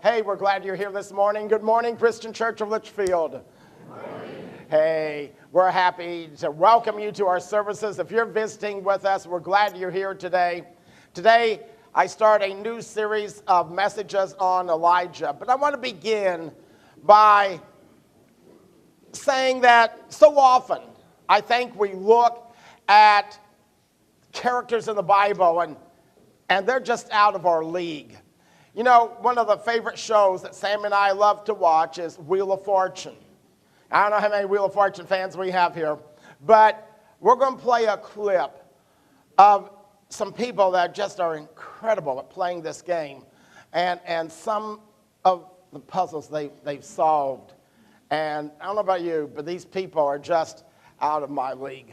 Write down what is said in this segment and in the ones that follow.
Hey, we're glad you're here this morning. Good morning, Christian Church of Litchfield. Hey, we're happy to welcome you to our services. If you're visiting with us, we're glad you're here today. Today, I start a new series of messages on Elijah, but I want to begin by saying that so often, I think we look at characters in the Bible and they're just out of our league. You know, one of the favorite shows that Sam and I love to watch is Wheel of Fortune. I don't know how many Wheel of Fortune fans we have here, but we're going to play a clip of some people that just are incredible at playing this game and some of the puzzles they've solved. And I don't know about you, but these people are just out of my league.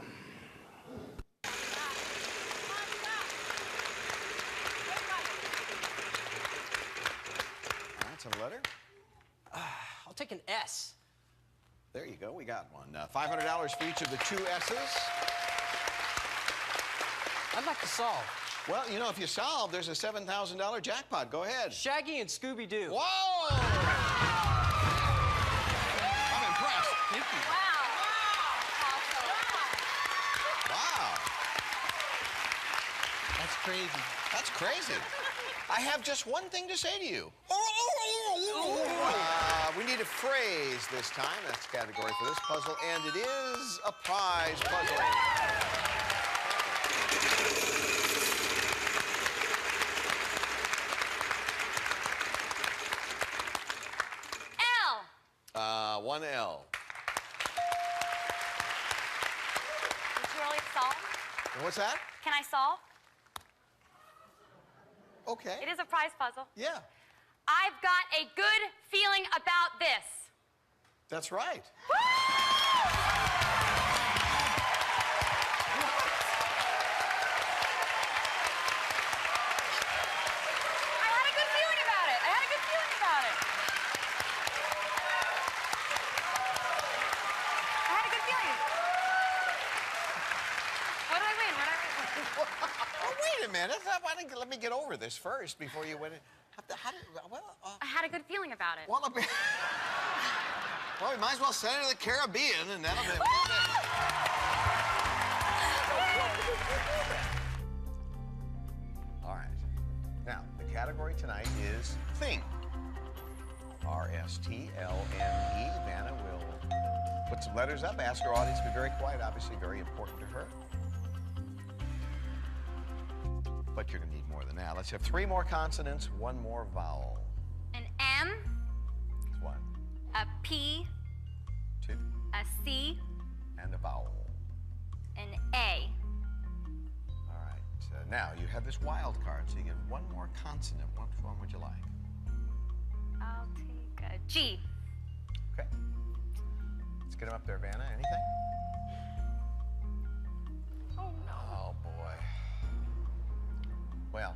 A letter? I'll take an S. There you go. We got one. $500 for each of the two S's. I'd like to solve. Well, you know, if you solve, there's a $7,000 jackpot. Go ahead. Shaggy and Scooby-Doo. Whoa! I'm impressed. Thank you. Wow. That's crazy. That's crazy. I have just one thing to say to you. We need a phrase this time. That's the category for this puzzle, and it is a prize puzzle. L. One L. Did you really solve? What's that? Can I solve? Okay. It is a prize puzzle. Yeah. I've got a good feeling about this. That's right. Woo! I had a good feeling about it. What did I win? Oh, wait a minute. Why didn't let me get over this first before you went in? I had a good feeling about it. Well, we might as well send it to the Caribbean, and that'll be... All right. Now, the category tonight is Thing. R-S-T-L-N-E. Vanna will put some letters up, ask our audience to be very quiet, obviously very important to her. But you're going to need more than that. Let's have 3 more consonants, 1 more vowel. An M. That's 1. A P. 2. A C. And a vowel. An A. All right. Now, you have this wild card, so you get 1 more consonant. Which one would you like? I'll take a G. Okay. Let's get them up there, Vanna. Anything? Oh, no. Oh, boy. Well,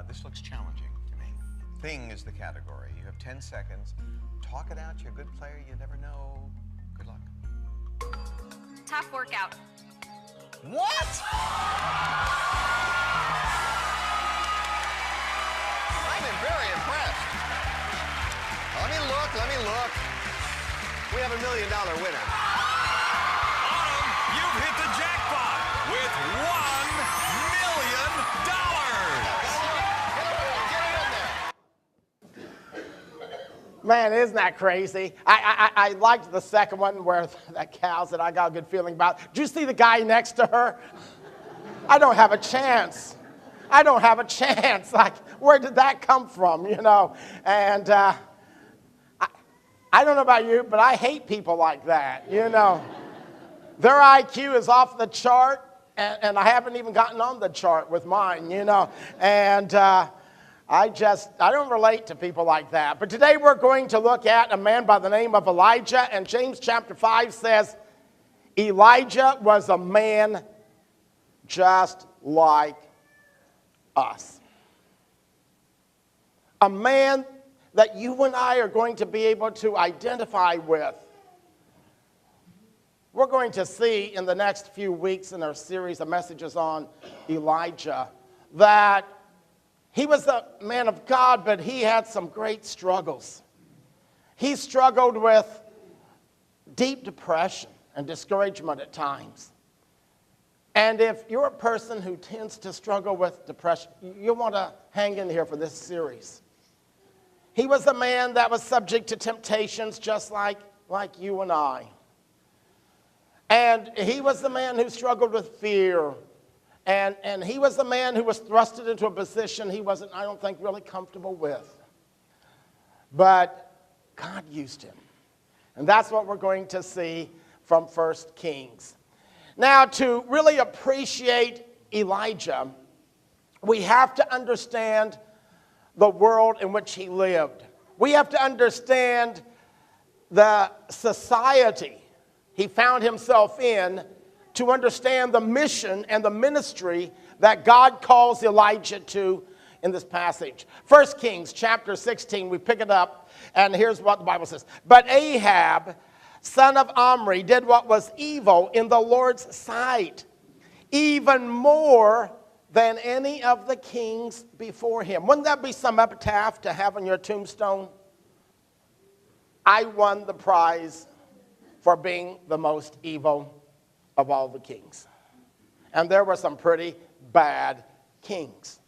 this looks challenging to me. Thing is the category. You have 10 seconds. Talk it out. You're a good player. You never know. Good luck. Tough workout. What? I'm very impressed. Let me look. We have $1 million winner. Autumn, you've hit the jackpot with $1 million. Man, isn't that crazy? I liked the second one where that cow said, I got a good feeling about it. Did you see the guy next to her? I don't have a chance. Like, where did that come from, you know? And I don't know about you, but I hate people like that, you know. Their IQ is off the chart, and I haven't even gotten on the chart with mine, you know. And I don't relate to people like that. But today we're going to look at a man by the name of Elijah. And James chapter 5 says, Elijah was a man just like us. A man that you and I are going to be able to identify with. We're going to see in the next few weeks in our series of messages on Elijah that He was a man of God, but he had some great struggles. He struggled with deep depression and discouragement at times. And if you're a person who tends to struggle with depression, you want to hang in here for this series. He was a man that was subject to temptations just like you and I. And he was the man who struggled with fear. And he was the man who was thrusted into a position he wasn't, I don't think, really comfortable with. But God used him. And that's what we're going to see from 1 Kings. Now, to really appreciate Elijah, we have to understand the world in which he lived. We have to understand the society he found himself in to understand the mission and the ministry that God calls Elijah to in this passage. 1 Kings chapter 16, we pick it up, and here's what the Bible says. But Ahab, son of Omri, did what was evil in the Lord's sight, even more than any of the kings before him. Wouldn't that be some epitaph to have on your tombstone? I won the prize for being the most evil of all the kings. And there were some pretty bad kings.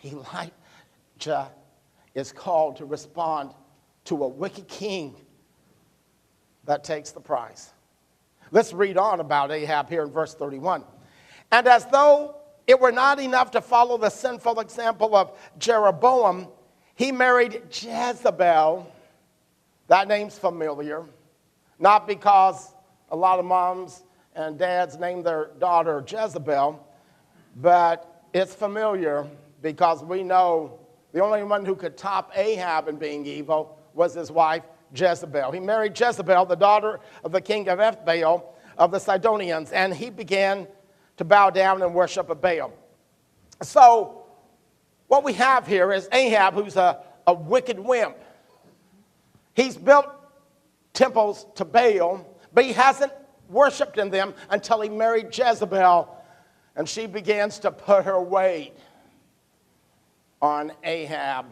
Elijah is called to respond to a wicked king that takes the prize. Let's read on about Ahab here in verse 31. And as though it were not enough to follow the sinful example of Jeroboam, he married Jezebel. That name's familiar. Not because a lot of moms and dads named their daughter Jezebel, but it's familiar because we know the only one who could top Ahab in being evil was his wife Jezebel. He married Jezebel, the daughter of the king of Ethbaal of the Sidonians, and he began to bow down and worship a Baal. So what we have here is Ahab, who's a wicked wimp. He's built temples to Baal, but he hasn't worshiped in them until he married Jezebel, and she begins to put her weight on Ahab.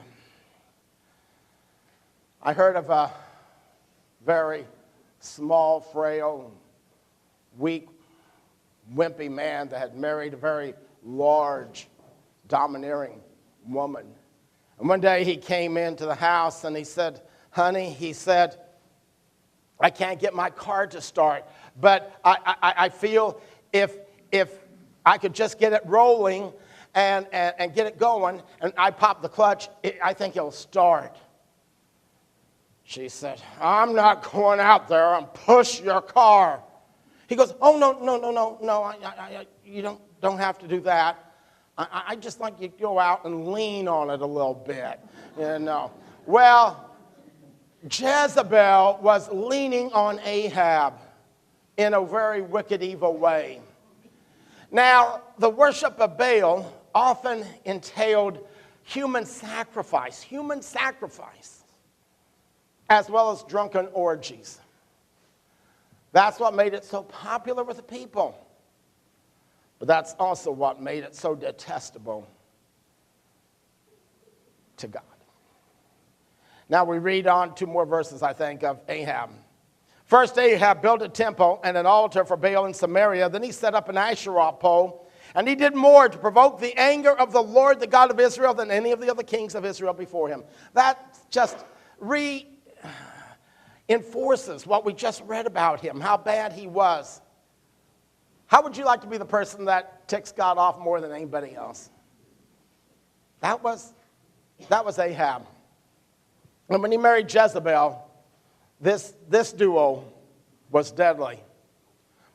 I heard of a very small, frail, weak, wimpy man that had married a very large, domineering woman. And one day he came into the house and he said, honey, he said, I can't get my car to start, but I feel if I could just get it rolling and get it going, and I pop the clutch, I think it'll start. She said, I'm not going out there and push your car. He goes, oh, no, you don't have to do that. I just like you to go out and lean on it a little bit, you know. Well, Jezebel was leaning on Ahab in a very wicked, evil way. Now, the worship of Baal often entailed human sacrifice, as well as drunken orgies. That's what made it so popular with the people. But that's also what made it so detestable to God. Now we read on 2 more verses, I think, of Ahab. First, Ahab built a temple and an altar for Baal in Samaria. Then he set up an Asherah pole. And he did more to provoke the anger of the Lord, the God of Israel, than any of the other kings of Israel before him. That just reinforces what we just read about him, how bad he was. How would you like to be the person that ticks God off more than anybody else? That was Ahab. And when he married Jezebel, this duo was deadly.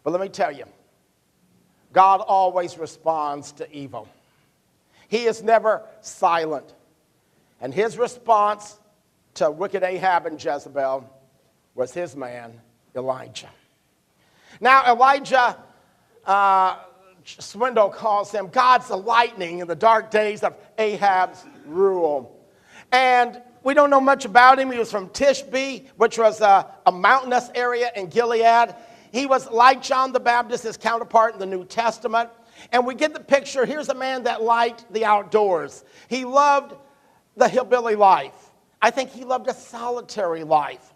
But let me tell you, God always responds to evil. He is never silent. And his response to wicked Ahab and Jezebel was his man, Elijah. Now, Elijah, Swindoll calls him God's lightning in the dark days of Ahab's rule. And we don't know much about him. He was from Tishbe, which was a mountainous area in Gilead. He was like John the Baptist, his counterpart in the New Testament. And we get the picture. Here's a man that liked the outdoors. He loved the hillbilly life. I think he loved a solitary life.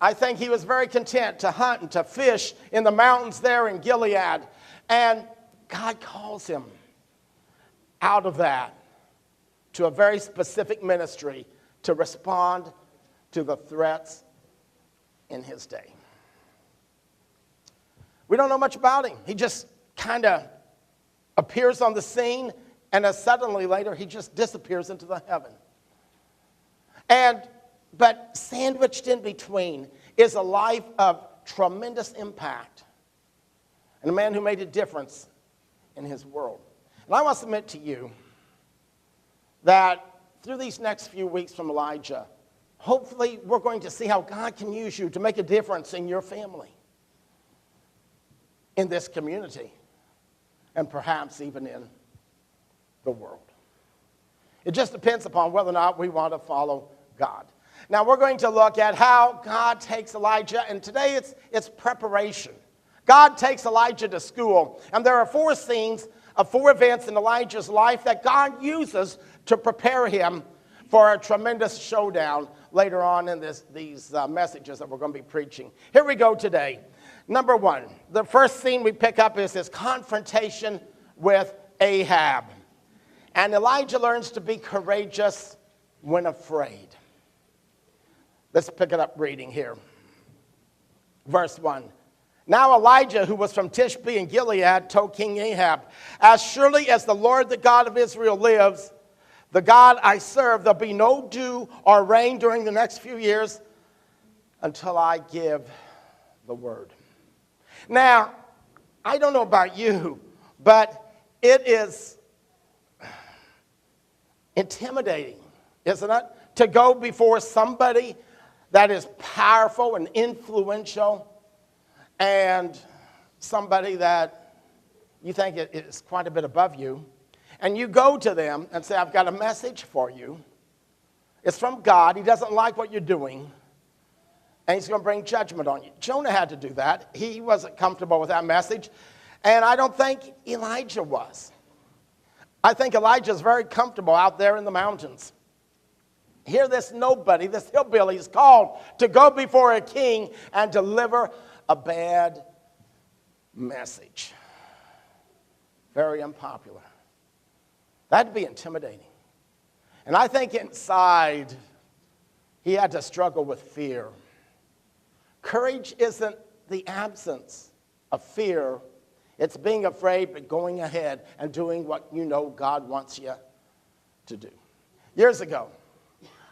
I think he was very content to hunt and to fish in the mountains there in Gilead. And God calls him out of that to a very specific ministry to respond to the threats in his day. We don't know much about him. He just kind of appears on the scene, and then suddenly later he just disappears into the heaven. But sandwiched in between is a life of tremendous impact and a man who made a difference in his world. And I want to submit to you that through these next few weeks from Elijah, hopefully we're going to see how God can use you to make a difference in your family, in this community, and perhaps even in the world. It just depends upon whether or not we want to follow God. Now we're going to look at how God takes Elijah, and today it's preparation. God takes Elijah to school, and there are 4 scenes of 4 events in Elijah's life that God uses to prepare him for a tremendous showdown later on in these messages that we're going to be preaching. Here we go today. Number 1, the first scene we pick up is this confrontation with Ahab. And Elijah learns to be courageous when afraid. Let's pick it up reading here. Verse 1. Now Elijah, who was from Tishbe in Gilead, told King Ahab, as surely as the Lord, the God of Israel, lives, the God I serve, there'll be no dew or rain during the next few years until I give the word. Now, I don't know about you, but it is intimidating, isn't it? To go before somebody that is powerful and influential and somebody that you think is quite a bit above you. And you go to them and say, I've got a message for you. It's from God. He doesn't like what you're doing. And he's going to bring judgment on you. Jonah had to do that. He wasn't comfortable with that message. And I don't think Elijah was. I think Elijah's very comfortable out there in the mountains. Here this nobody, this hillbilly is called to go before a king and deliver a bad message. Very unpopular. That'd be intimidating. And I think inside he had to struggle with fear. Courage isn't the absence of fear. It's being afraid but going ahead and doing what you know God wants you to do. Years ago,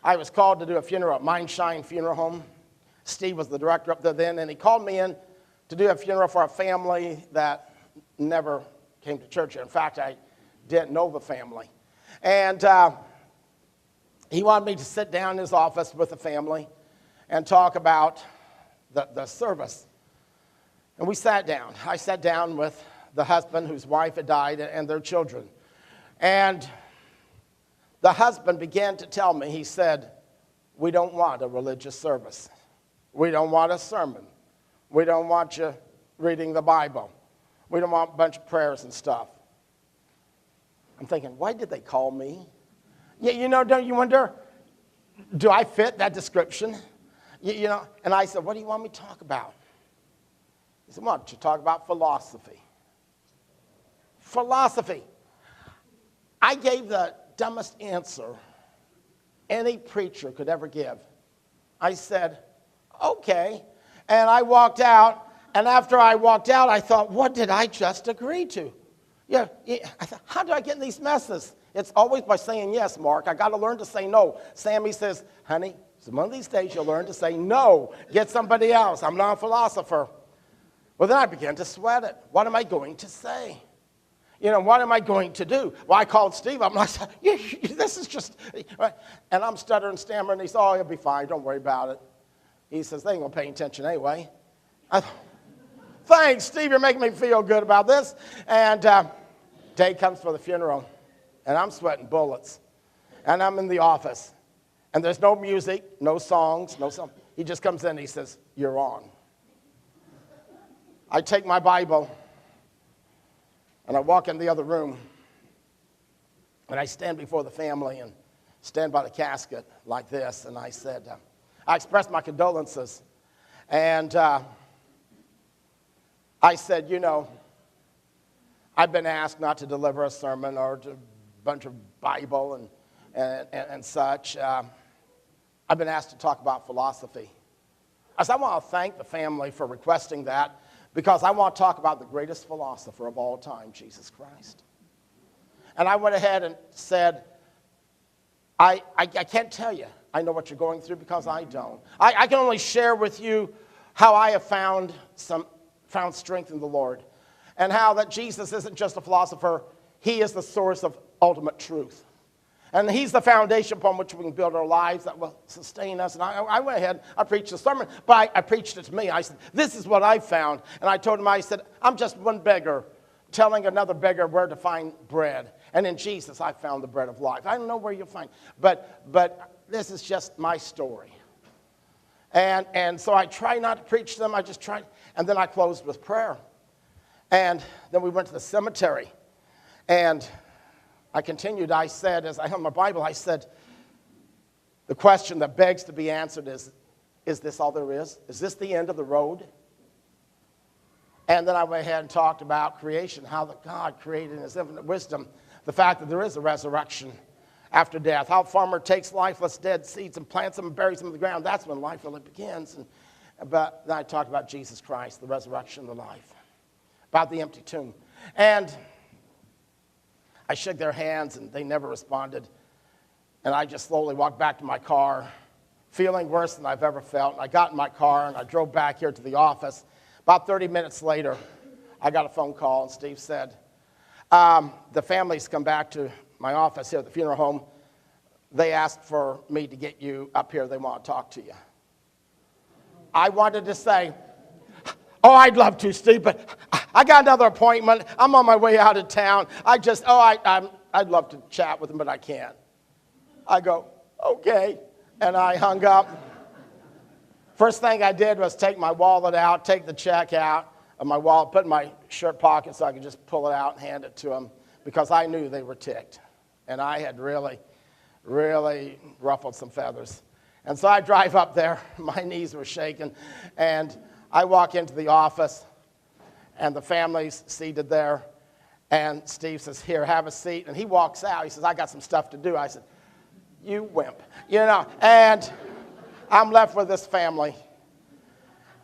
I was called to do a funeral at Mine Shine Funeral Home. Steve was the director up there then, and he called me in to do a funeral for a family that never came to church. In fact, I didn't know the family. And he wanted me to sit down in his office with the family and talk about the service. And we sat down. I sat down with the husband whose wife had died and their children. And the husband began to tell me, he said, we don't want a religious service. We don't want a sermon. We don't want you reading the Bible. We don't want a bunch of prayers and stuff. I'm thinking, why did they call me? Yeah, you know, don't you wonder, do I fit that description? You know, and I said, what do you want me to talk about? He said, why don't you talk about philosophy? Philosophy. I gave the dumbest answer any preacher could ever give. I said, okay. And I walked out, and after I walked out, I thought, what did I just agree to? Yeah, I thought, how do I get in these messes? It's always by saying yes, Mark. I got to learn to say no. Sammy says, honey, so one of these days you'll learn to say no. Get somebody else. I'm not a philosopher. Well, then I began to sweat it. What am I going to say? You know, what am I going to do? Well, I called Steve. I'm like, this is just, and I'm stuttering, stammering. He said, oh, you'll be fine. Don't worry about it. He says, they ain't going to pay attention anyway. Thanks, Steve. You're making me feel good about this. And day comes for the funeral, and I'm sweating bullets. And I'm in the office, and there's no music, no songs, no something. He just comes in and he says, you're on. I take my Bible, And I walk in the other room, and I stand before the family and stand by the casket like this, and I said, I expressed my condolences, and I said, you know, I've been asked not to deliver a sermon or a bunch of Bible and such. I've been asked to talk about philosophy. I said, I want to thank the family for requesting that, because I want to talk about the greatest philosopher of all time, Jesus Christ. And I went ahead and said, I can't tell you I know what you're going through, because I don't. I can only share with you how I have found strength in the Lord, and how that Jesus isn't just a philosopher. He is the source of ultimate truth. And he's the foundation upon which we can build our lives that will sustain us. And I went ahead, I preached the sermon, but I preached it to me. I said, this is what I found. And I told him, I said, I'm just one beggar telling another beggar where to find bread. And in Jesus, I found the bread of life. I don't know where you'll find, but this is just my story. And so I try not to preach them. I just try, and then I closed with prayer. And then we went to the cemetery, and I continued. I said, as I held my Bible, I said, the question that begs to be answered is this all there is? Is this the end of the road? And then I went ahead and talked about creation, how that God created in his infinite wisdom, the fact that there is a resurrection after death, how a farmer takes lifeless dead seeds and plants them and buries them in the ground. That's when life really begins. But then I talked about Jesus Christ, the resurrection, the life, about the empty tomb. And I shook their hands, and they never responded. And I just slowly walked back to my car, feeling worse than I've ever felt. And I got in my car, and I drove back here to the office. About 30 minutes later, I got a phone call, and Steve said, the family's come back to my office here at the funeral home. They asked for me to get you up here. They want to talk to you. I wanted to say, oh, I'd love to, Steve, but I got another appointment. I'm on my way out of town. I'd love to chat with him, but I can't. I go, okay, and I hung up. First thing I did was take my wallet out, take the check out of my wallet, put it in my shirt pocket so I could just pull it out and hand it to them, because I knew they were ticked, and I had really, really ruffled some feathers. And so I drive up there. My knees were shaking, and I walk into the office, and the family's seated there, and Steve says, here, have a seat. And he walks out. He says, I got some stuff to do. I said, you wimp, you know. And I'm left with this family.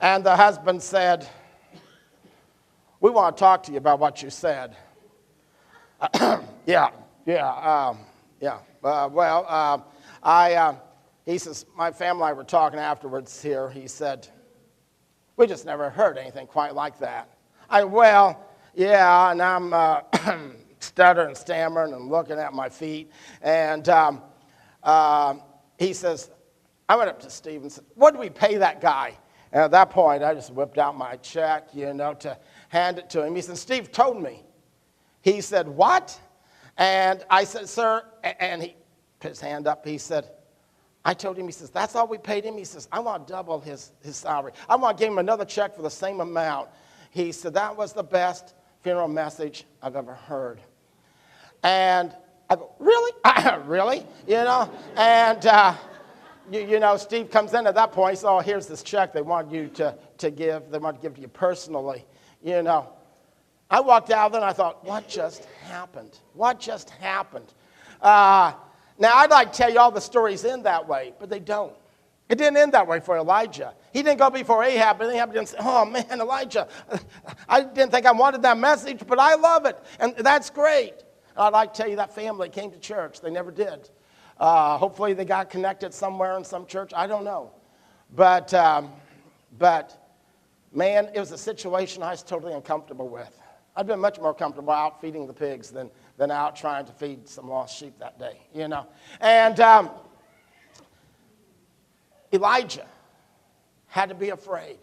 And the husband said, we want to talk to you about what you said. He says, my family and I were talking afterwards here. He said, we just never heard anything quite like that. And I'm stuttering, stammering, and looking at my feet. And he says, I went up to Steve and said, what do we pay that guy? And at that point, I just whipped out my check, to hand it to him. He said, Steve told me. He said, what? And I said, sir, and he put his hand up. He said, I told him, he says, that's all we paid him? He says, I want to double his salary. I want to give him another check for the same amount. He said, that was the best funeral message I've ever heard. And I go, really? Really? And, Steve comes in at that point. He said, oh, here's this check they want you to give. They want to give to you personally. I walked out there and I thought, what just happened? What just happened? Now, I'd like to tell you all the stories end that way, but they don't. It didn't end that way for Elijah. He didn't go before Ahab, and Ahab didn't say, oh, man, Elijah, I didn't think I wanted that message, but I love it, and that's great. And I'd like to tell you that family came to church. They never did. Hopefully they got connected somewhere in some church. I don't know. But man, it was a situation I was totally uncomfortable with. I'd been much more comfortable out feeding the pigs than out trying to feed some lost sheep that day, And Elijah had to be afraid,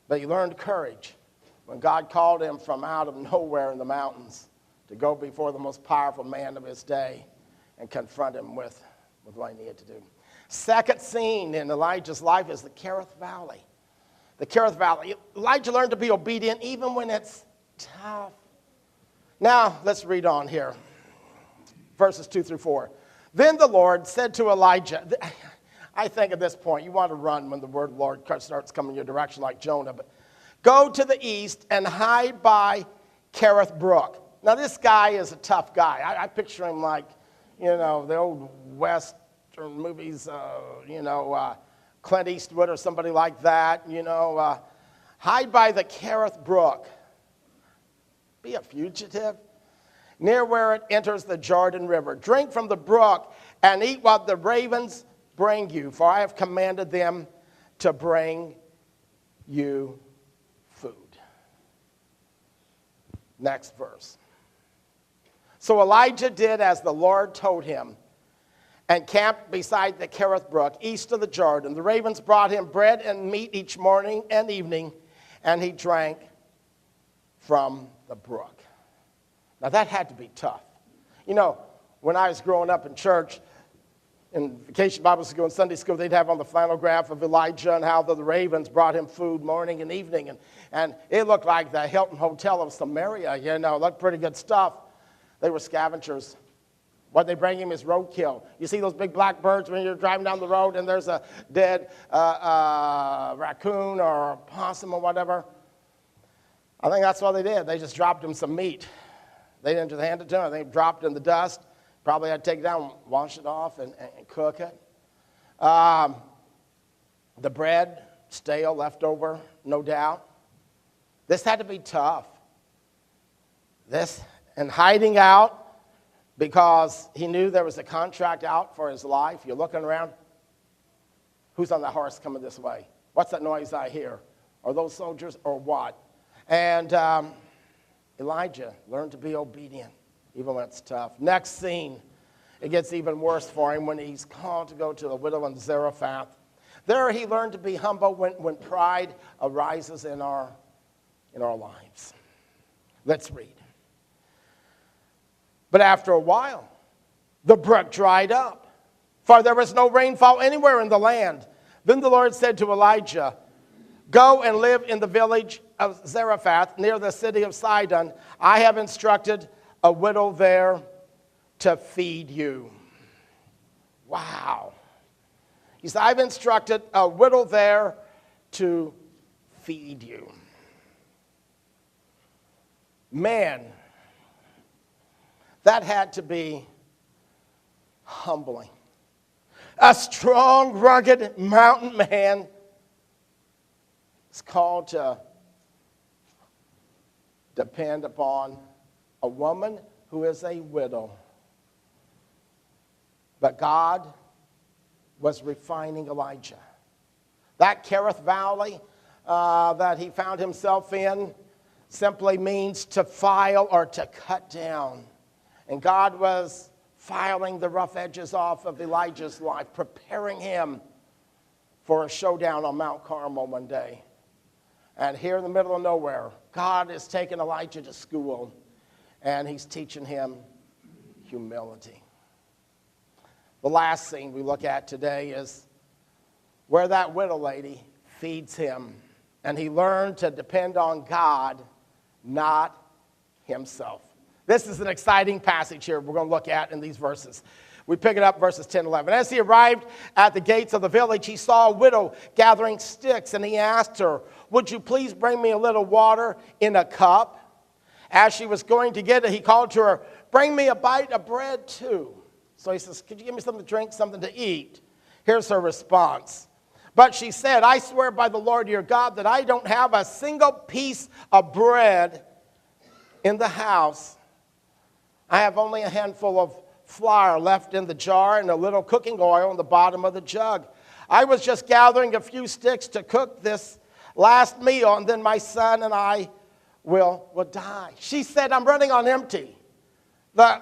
but he learned courage when God called him from out of nowhere in the mountains to go before the most powerful man of his day and confront him with what he needed to do. Second scene in Elijah's life is the Kerith Valley. The Kerith Valley. Elijah learned to be obedient even when it's tough. Now, let's read on here. Verses 2 through 4. Then the Lord said to Elijah, I think at this point, you want to run when the word Lord starts coming your direction like Jonah, but go to the east and hide by Kerith Brook. Now, this guy is a tough guy. I picture him like, the old Western movies, Clint Eastwood or somebody like that, hide by the Kerith Brook. Be a fugitive. Near where it enters the Jordan River. Drink from the brook and eat what the ravens bring you, for I have commanded them to bring you food. Next verse. So Elijah did as the Lord told him and camped beside the Kerith Brook, east of the Jordan. The ravens brought him bread and meat each morning and evening, and he drank from the brook. Now that had to be tough. When I was growing up in church, in vacation Bible school and Sunday school, they'd have on the flannel graph of Elijah and how the ravens brought him food morning and evening. And it looked like the Hilton Hotel of Samaria, looked pretty good stuff. They were scavengers. What they bring him is roadkill. You see those big black birds when you're driving down the road and there's a dead raccoon or possum or whatever? I think that's what they did. They just dropped him some meat. They didn't just hand it to him. They dropped it in the dust. Probably had to take it down, wash it off, and cook it. The bread, stale, leftover, no doubt. This had to be tough. This, and hiding out because he knew there was a contract out for his life. You're looking around. Who's on that horse coming this way? What's that noise I hear? Are those soldiers or what? And Elijah learned to be obedient, even when it's tough. Next scene, it gets even worse for him when he's called to go to a widow in Zarephath. There he learned to be humble when pride arises in our lives. Let's read. But after a while, the brook dried up, for there was no rainfall anywhere in the land. Then the Lord said to Elijah, go and live in the village of Zarephath, near the city of Sidon. I have instructed a widow there to feed you. Wow. He said, I've instructed a widow there to feed you. Man, that had to be humbling. A strong, rugged mountain man is called to depend upon a woman who is a widow. But God was refining Elijah. That Kerith Valley that he found himself in simply means to file or to cut down. And God was filing the rough edges off of Elijah's life, preparing him for a showdown on Mount Carmel one day. And here in the middle of nowhere, God is taking Elijah to school, and he's teaching him humility. The last scene we look at today is where that widow lady feeds him, and he learned to depend on God, not himself. This is an exciting passage here we're going to look at in these verses. We pick it up verses 10 and 11. As he arrived at the gates of the village, he saw a widow gathering sticks, and he asked her, would you please bring me a little water in a cup? As she was going to get it, he called to her, bring me a bite of bread too. So he says, could you give me something to drink, something to eat? Here's her response. But she said, I swear by the Lord your God that I don't have a single piece of bread in the house. I have only a handful of flour left in the jar and a little cooking oil in the bottom of the jug. I was just gathering a few sticks to cook this last meal, and then my son and I will die. She said, I'm running on empty. The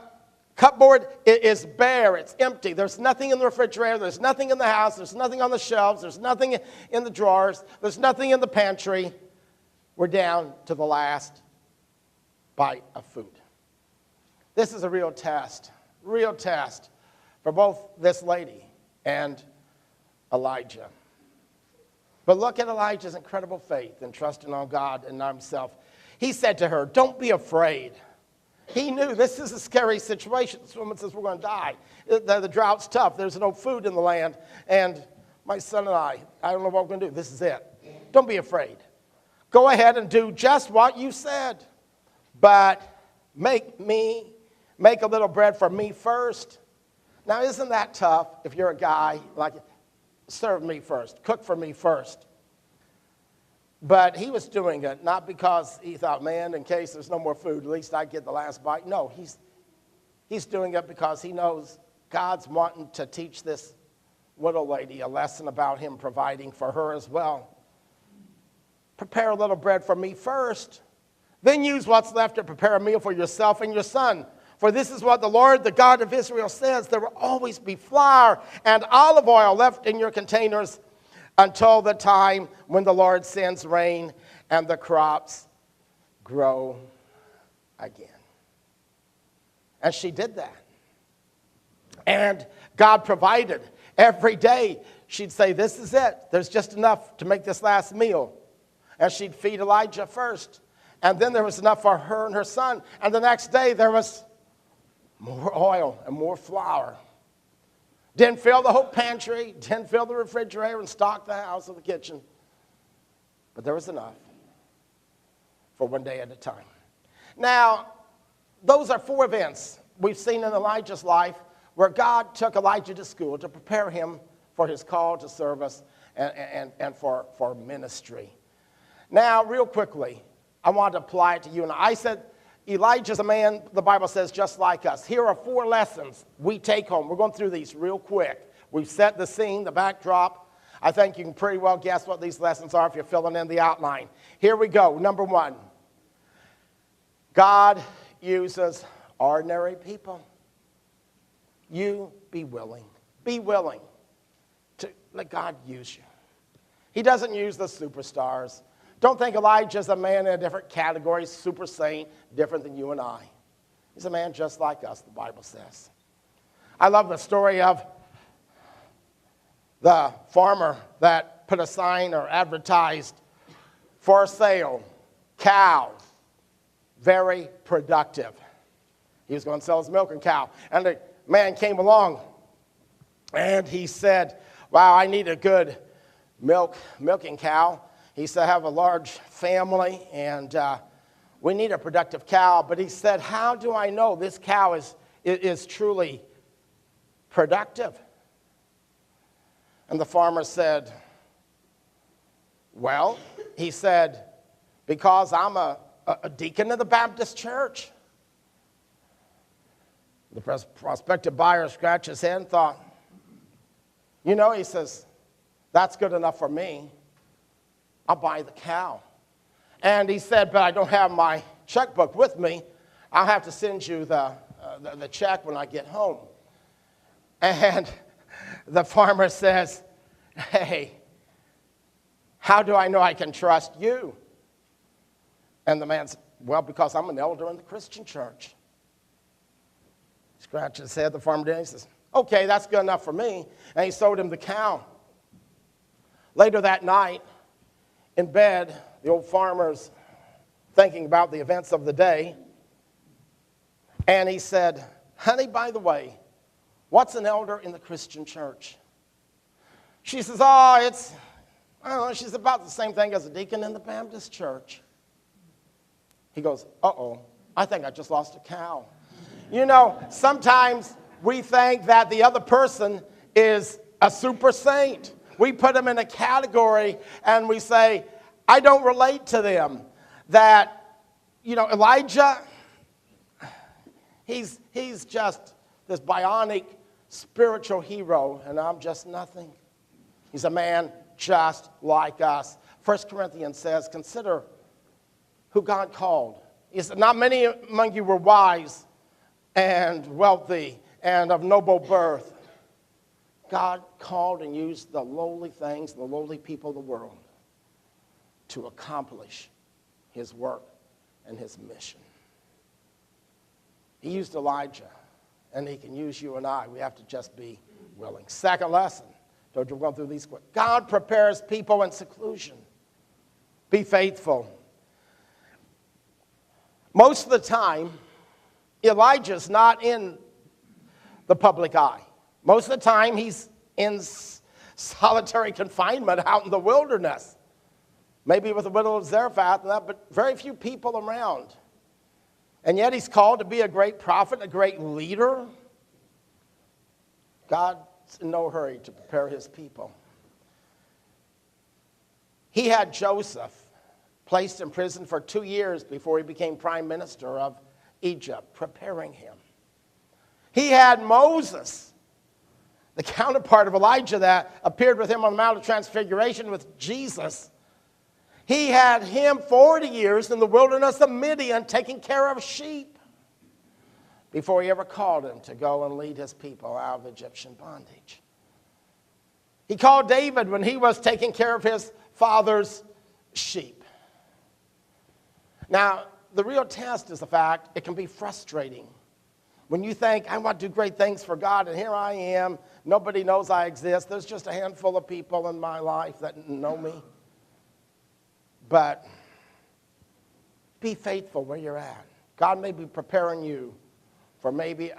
cupboard is bare. It's empty. There's nothing in the refrigerator. There's nothing in the house. There's nothing on the shelves. There's nothing in the drawers. There's nothing in the pantry. We're down to the last bite of food. This is a real test for both this lady and Elijah. But look at Elijah's incredible faith and trusting on God and not himself. He said to her, don't be afraid. He knew this is a scary situation. This woman says, we're going to die. The drought's tough. There's no food in the land. And my son and I don't know what we're going to do. This is it. Don't be afraid. Go ahead and do just what you said. But make a little bread for me first. Now, isn't that tough if you're a guy? Like, serve me first. Cook for me first. But he was doing it not because he thought, man, in case there's no more food, at least I get the last bite. No, he's doing it because he knows God's wanting to teach this widow lady a lesson about him providing for her as well. Prepare a little bread for me first. Then use what's left to prepare a meal for yourself and your son. For this is what the Lord, the God of Israel, says. There will always be flour and olive oil left in your containers until the time when the Lord sends rain and the crops grow again. And she did that. And God provided. Every day she'd say, this is it. There's just enough to make this last meal. And she'd feed Elijah first. And then there was enough for her and her son. And the next day there was more oil and more flour. Didn't fill the whole pantry, didn't fill the refrigerator and stock the house or the kitchen. But there was enough for one day at a time. Now, those are 4 events we've seen in Elijah's life where God took Elijah to school to prepare him for his call to service and for ministry. Now, real quickly, I want to apply it to you and I said, Elijah's a man, the Bible says, just like us. Here are 4 lessons we take home. We're going through these real quick. We've set the scene, the backdrop. I think you can pretty well guess what these lessons are if you're filling in the outline. Here we go. Number 1, God uses ordinary people. You be willing. Be willing to let God use you. He doesn't use the superstars. Don't think Elijah's a man in a different category, super saint, different than you and I. He's a man just like us, the Bible says. I love the story of the farmer that put a sign or advertised for sale, cow, very productive. He was going to sell his milking cow. And the man came along and he said, wow, I need a good milking cow. He said, I have a large family, and we need a productive cow. But he said, how do I know this cow is truly productive? And the farmer said, well, he said, because I'm a deacon of the Baptist church. The prospective buyer scratched his head and thought, you know, he says, that's good enough for me. I'll buy the cow. And he said, but I don't have my checkbook with me. I'll have to send you the check when I get home. And the farmer says, hey, how do I know I can trust you? And the man said, well, because I'm an elder in the Christian church. He scratched his head, the farmer did. He says, okay, that's good enough for me. And he sold him the cow. Later that night, in bed, the old farmer's thinking about the events of the day. And he said, honey, by the way, what's an elder in the Christian church? She says, I don't know, she's about the same thing as a deacon in the Baptist church. He goes, uh-oh, I think I just lost a cow. You know, sometimes we think that the other person is a super saint. We put them in a category and we say, I don't relate to them. That, you know, Elijah, he's just this bionic spiritual hero, and I'm just nothing. He's a man just like us. 1 Corinthians says, consider who God called. He said, not many among you were wise and wealthy and of noble birth. God called and used the lowly things, the lowly people of the world to accomplish his work and his mission. He used Elijah, and he can use you and I. We have to just be willing. Second lesson, told you we're going through these quick. God prepares people in seclusion. Be faithful. Most of the time, Elijah's not in the public eye. Most of the time, he's in solitary confinement out in the wilderness. Maybe with the widow of Zarephath and that, but very few people around. And yet he's called to be a great prophet, a great leader. God's in no hurry to prepare his people. He had Joseph placed in prison for 2 years before he became prime minister of Egypt, preparing him. He had Moses, the counterpart of Elijah that appeared with him on the Mount of Transfiguration with Jesus. He had him 40 years in the wilderness of Midian taking care of sheep before he ever called him to go and lead his people out of Egyptian bondage. He called David when he was taking care of his father's sheep. Now, the real test is the fact it can be frustrating when you think, I want to do great things for God, and here I am. Nobody knows I exist. There's just a handful of people in my life that know me. But be faithful where you're at. God may be preparing you for maybe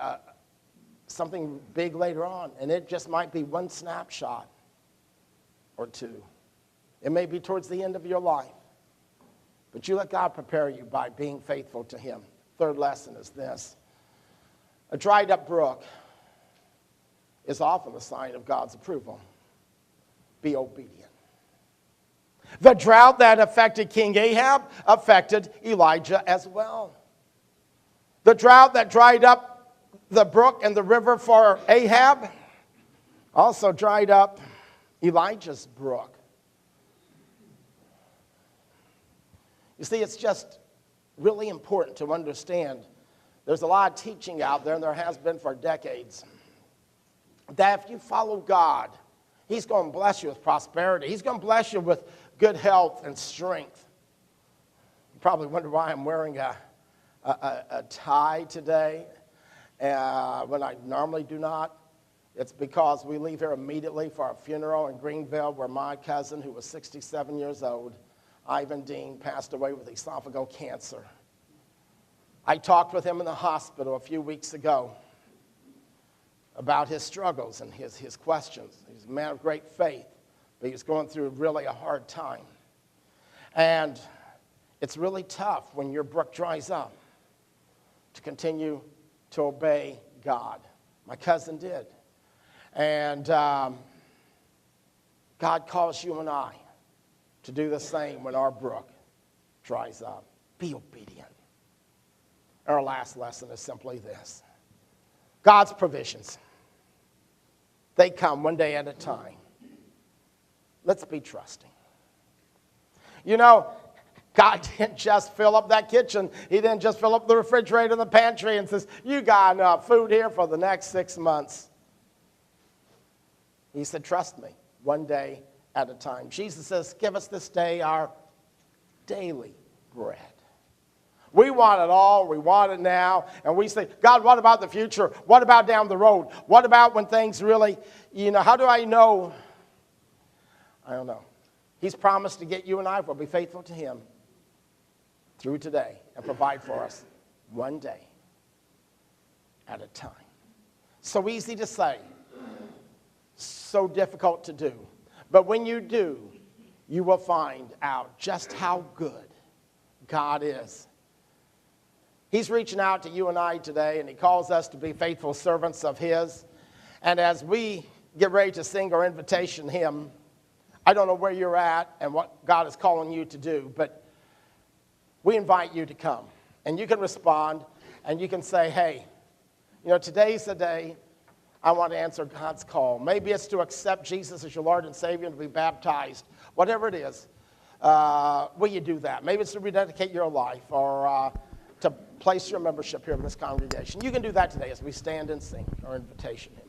something big later on, and it just might be one snapshot or two. It may be towards the end of your life. But you let God prepare you by being faithful to him. Third lesson is this. A dried up brook is often a sign of God's approval. Be obedient. The drought that affected King Ahab affected Elijah as well. The drought that dried up the brook and the river for Ahab also dried up Elijah's brook. You see, it's just really important to understand there's a lot of teaching out there, and there has been for decades, that if you follow God, he's going to bless you with prosperity. He's going to bless you with good health and strength. You probably wonder why I'm wearing a tie today when I normally do not. It's because we leave here immediately for a funeral in Greenville where my cousin, who was 67 years old, Ivan Dean, passed away with esophageal cancer. I talked with him in the hospital a few weeks ago about his struggles and his questions. He's a man of great faith, but he was going through really a hard time. And it's really tough when your brook dries up to continue to obey God. My cousin did. And God calls you and I to do the same when our brook dries up. Be obedient. Our last lesson is simply this. God's provisions. They come one day at a time. Let's be trusting. You know, God didn't just fill up that kitchen. He didn't just fill up the refrigerator and the pantry and says, you got enough food here for the next 6 months. He said, trust me, one day at a time. Jesus says, give us this day our daily bread. We want it all. We want it now. And we say, God, what about the future? What about down the road? What about when things really, how do I know? I don't know. He's promised to get you and I, if we'll be faithful to him, through today and provide for us one day at a time. So easy to say, so difficult to do. But when you do, you will find out just how good God is. He's reaching out to you and I today, and he calls us to be faithful servants of his. And as we get ready to sing our invitation hymn, I don't know where you're at and what God is calling you to do, but we invite you to come. And you can respond, and you can say, hey, today's the day I want to answer God's call. Maybe it's to accept Jesus as your Lord and Savior and to be baptized. Whatever it is, will you do that? Maybe it's to rededicate your life or to place your membership here in this congregation. You can do that today as we stand and sing our invitation hymn.